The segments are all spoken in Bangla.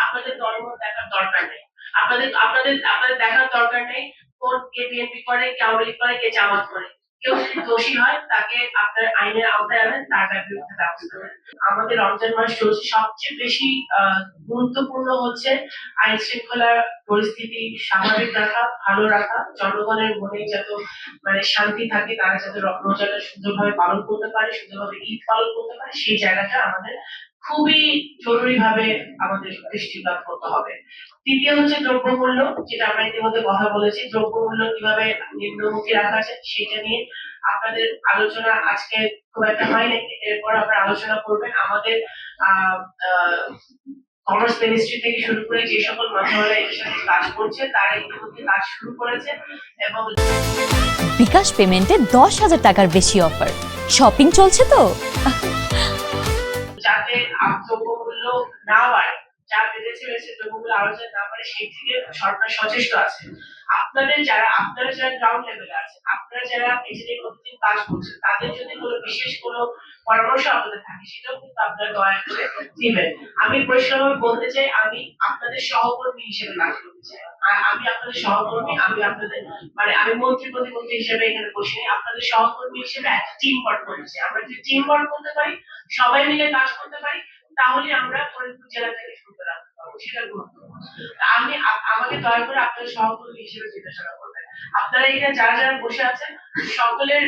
আপনাদের দলমত দেখার দরকার নেই। আপনাদের দেখার দরকার নেই কোন কে বিএনপি করে, কে আওয়ামী লীগ করে, কে জামাত করে। কেউ যদি দোষী হয় তাকে আপনার আইনের আওতায় আনেন, তার বিরুদ্ধে ব্যবস্থা নেন। আমাদের রমজান মাস চলছে, সবচেয়ে বেশি গুরুত্বপূর্ণ হচ্ছে আইন শৃঙ্খলার পরিস্থিতি স্বাভাবিক রাখা, ভালো রাখা, জনগণের মনে যাতে শান্তি থাকে, তারা যাতে রোজাটা সুন্দরভাবে পালন করতে পারে, সুন্দরভাবে ঈদ পালন করতে পারে, সেই জায়গাটা আমাদের খুবই জরুরি ভাবে আমাদের দৃষ্টিপাত করতে হবে। তৃতীয় হচ্ছে দ্রব্যমূল্য, যেটা আমরা ইতিমধ্যে কথা বলেছি, দ্রব্যমূল্য কিভাবে নিম্নমুখী রাখা যায় সেটা নিয়ে আপনাদের আলোচনা আজকে খুব একটা হয়নি, এরপর আপনারা আলোচনা করবেন। আমাদের কমার্স মিনিস্ট্রি থেকে শুরু করে যে সকল মন্ত্রণালয় এর সাথে কাজ করছে তারা ইতিমধ্যে কাজ শুরু করেছে এবং বিকাশ পেমেন্টে 10,000 টাকার বেশি অফার, শপিং চলছে তো। যাতে দ্রব্যমূল্য না বাড়ে, যা বেড়েছে দ্রব্যমূল্য আরো যাতে না বাড়ে, সেই থেকে সরকার সচেষ্ট আছে। আপনারা যারা গ্রাউন্ড লেভেলে আছেন, আপনারা যারা এখানে প্রতিদিন কাজ করছেন, তাদের যদি কোনো বিশেষ কোনো পরামর্শ আপনাদের থাকে, সেটাও কিন্তু আপনারা দয়া করে দিবেন। আমি পরিষ্কারভাবে বলতে চাই, আমি আপনাদের সহকর্মী হিসেবে কাজ করতে চাই। আমি আপনাদের সহকর্মী, আমি আপনাদের আমি মন্ত্রী প্রতিমন্ত্রী হিসেবে এখানে বসে আপনাদের সহকর্মী হিসেবে একটা টিম ওয়ার্ক করতে চাই। আমরা যদি টিম ওয়ার্ক করতে পারি, সবাই মিলে কাজ করতে পারি, তাহলে আমরা ফরিদপুর জেলাটাকে সুন্দর রাখতে পারবো, সেটা গুরুত্বপূর্ণ। আমাকে দয়া করে আপনাদের সহকর্মী হিসেবে জিজ্ঞাসা করবেন। আপনারা এখানে যারা যারা বসে আছেন, সকলের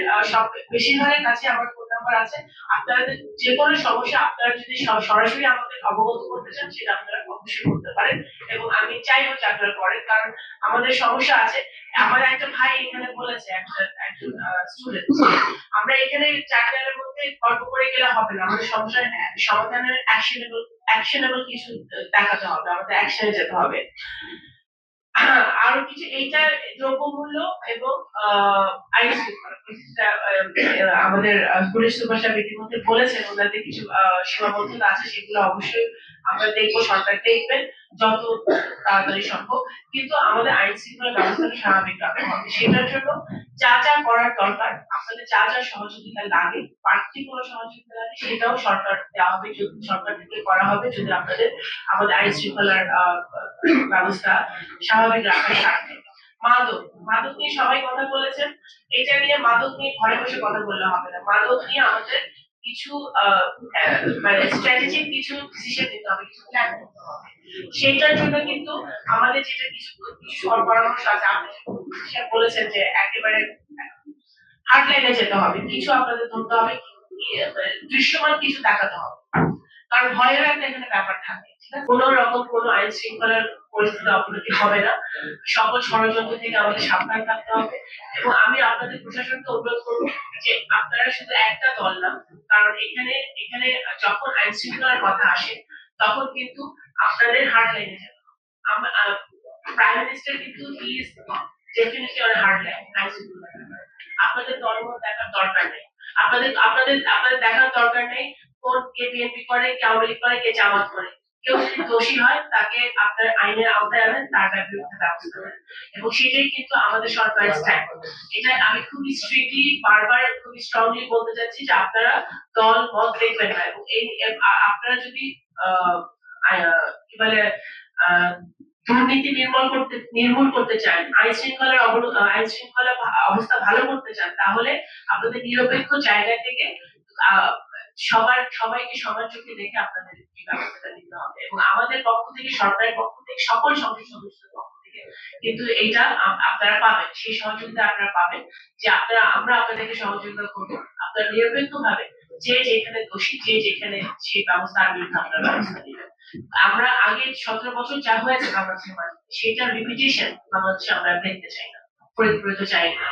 বেশিরভাগের কাছে আমার ফোন নাম্বার আছে। আপনারা যে কোনো সমস্যা আপনারা যদি সরাসরি আমাদের অবগত করতে চান, সেটা আপনারা অবশ্যই করতে পারেন এবং আমি চাইবো যে আপনারা করেন, কারণ আমাদের সমস্যা আছে। আমার একটা ভাই এখানে বলেছে, একজন স্টুডেন্ট, আমরা এখানে 4 দেওয়ালের মধ্যে গল্প করে গেলে হবে না, আমাদের সমস্যার সমাধানের অ্যাকশনেবল কিছু দেখাতে হবে, আমাদের অ্যাকশনে যেতে হবে। আরো কিছু, এইটা দ্রব্যমূল্য এবং আইন শৃঙ্খলা, আমাদের পুলিশ সুপার সাহেব ইতিমধ্যে বলেছেন ওনাদের কিছু সীমাবদ্ধতা আছে, সেগুলো অবশ্যই আমরা দেখবো, সরকার দেখবেন যত তাড়াতাড়ি সম্ভব। কিন্তু আমাদের আইন শৃঙ্খলা ব্যবস্থাকে স্বাভাবিক রাখতে হবে, সেটার জন্য যা যা করার দরকার, আপনাদের যা যা সহযোগিতা লাগে, প্রার্থী কোনো সহযোগিতা লাগে, সেটাও সরকার দেওয়া হবে, সরকার থেকে করা হবে, যদি আমাদের আইন শৃঙ্খলার ব্যবস্থা স্বাভাবিক রাখার স্বার্থে। মাদক নিয়ে সবাই কথা বলেছেন, এটা নিয়ে মাদক নিয়ে ঘরে বসে কথা বললে হবে না। মাদক নিয়ে আমাদের কিছু স্ট্র্যাটেজিক কিছু ডিসিশন নিতে হবে, কিছু প্ল্যান করতে হবে। সেইটার জন্য কিন্তু আমাদের যেটা কিছু পরামর্শ আছে, আপনি বলেছেন যে একেবারে হার্ডলাইনে যেতে হবে, কিছু আপনাদের ধরতে হবে, দৃশ্যমান কিছু দেখাতে হবে, কারণ ভয়ের একটা এখানে ব্যাপার থাকে। কোন রকম কোন আইন শৃঙ্খলার পরিস্থিতি অবনতি হবে না, সকল ষড়যন্ত্র থেকে আমাদের সাবধান থাকতে হবে। এবং আমি আপনাদের প্রশাসনকে অনুরোধ করবো যে আপনারা শুধু একটা দল না, কারণ এখানে এখানে যখন আইন শৃঙ্খলার কথা আসে, তখন কিন্তু আপনাদের হার্ড লাইনে যাবে। প্রাইম মিনিস্টার কিন্তু is definitely on hard line আইন শৃঙ্খলা। আপনাদের দলমত দেখার দরকার নেই, আপনাদের দেখার দরকার নেই কোন কে বিএনপি করে, কে আওয়ামী লীগ করে, কে জামাত করে। কেউ যদি দোষী হয় তাকে আপনার আইনের আওতায় আনেন, তার বিরুদ্ধে ব্যবস্থা নেন, এবং সেটাই কিন্তু আমাদের সরকারের স্ট্যান্ড। এটা আমি খুবই স্ট্রিক্টলি বারবার খুবই স্ট্রংলি বলতে চাচ্ছি যে আপনারা দল মত দেখবেন না, এবং আপনারা যদি কি বলে দুর্নীতি নির্মূল করতে চান, আইন শৃঙ্খলা অবস্থা ভালো করতে চান, তাহলে আপনাদের নিরপেক্ষ জায়গা থেকে সবাইকে সবার চোখে দেখে আপনাদের ব্যবস্থাটা নিতে হবে, এবং আমাদের পক্ষ থেকে, সরকারের পক্ষ থেকে, সকল সংসদ সদস্যদের পক্ষ থেকে কিন্তু এইটা আপনারা পাবেন, সেই সহযোগিতা আপনারা পাবেন, যে আমরা আপনাদেরকে সহযোগিতা করবো, আপনারা নিরপেক্ষ ভাবে যে যেখানে দোষী, যে যেখানে সেই ব্যবস্থার বিরুদ্ধে আপনারা ব্যবস্থা নেবেন। আমরা আগে 17 বছর যা হয়েছে বাংলাদেশের মানুষ, সেটার রিপিটেশন বাংলাদেশে আমরা দেখতে চাই না, পরিবর্তিত চাই না।